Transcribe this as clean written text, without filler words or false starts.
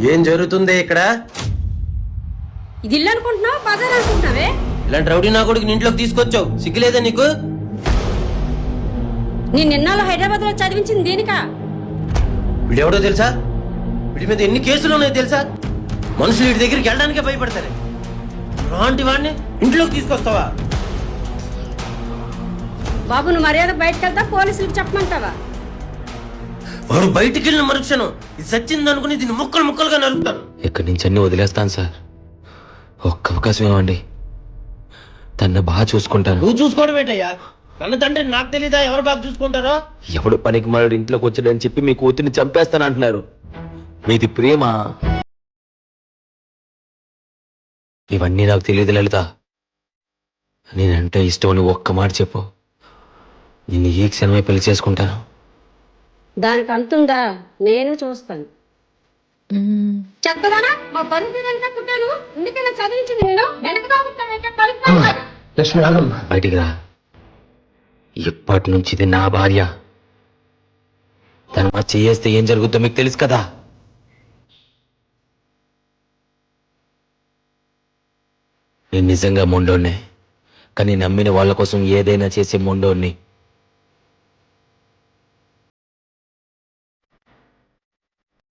ఏం జరుగుతుంది ఇక్కడ? ఇది ఇల్లు అనుకుంటున్నావు, బజార్ అనుకుంటున్నావే? ఇలాంటి రౌడీ నా కొడుకు ఇంట్లోకి తీసుకొచ్చావు, సిగ్గులేదా నీకు? నేను నిన్నాళ్ళు హైదరాబాద్ లో చదివించింది దీనికా? వీడెవడో తెలుసా? వీడి మీద ఎన్ని కేసులు ఉన్నాయో తెలుసా? మనుషులు వీడి దగ్గరికి వెళ్ళడానికే భయపడతారు. అలాంటి వాడిని ఇంట్లోకి తీసుకొస్తావా? బాబు, నువ్వు మర్యాద బయటకు వెళ్తా, పోలీసులకు చెప్పమంటావా? వాడు బయటికి వెళ్ళిన మరుక్షణం ఇది సచ్చింది అనుకుని దీన్ని ముక్కలు ముక్కలుగా నరుకుతాను. ఇక్కడి నుంచి అన్ని వదిలేస్తాను సార్. ఒక్క అవకాశం ఇవ్వండి, తన బాగా చూసుకుంటాను. నువ్వు చూసుకోవడం ఏంటయ్యా? కన్న తండ్రి నాకు తెలీదా ఎవరు బాగా చూసుకుంటారో? ఎవడు పనికి మాడు ఇంట్లోకి వచ్చాడని చెప్పి మీ కూతుర్ని చంపేస్తానంటున్నారు. మీది ప్రేమ? ఇవన్నీ నాకు తెలియదు లలిత. నేనంటే ఇష్టం అని ఒక్క మాట చెప్పు, నిన్ను ఈ క్షణమే పెళ్లి చేసుకుంటాను. దానికి అంతుందా? నేను చూస్తాను. చెత్తదానా, మా పరుగు పుట్టాను, ఎందుకైనా చదివించింది నేను. బయటికి రా. ఇప్పటి నుంచి ఇది నా భార్య. తను మా చేస్తే ఏం జరుగుతుందో మీకు తెలుసు కదా. నేను నిజంగా మొండోడ్నే, కానీ నమ్మిన వాళ్ళ కోసం ఏదైనా చేసే మొండోడ్ని.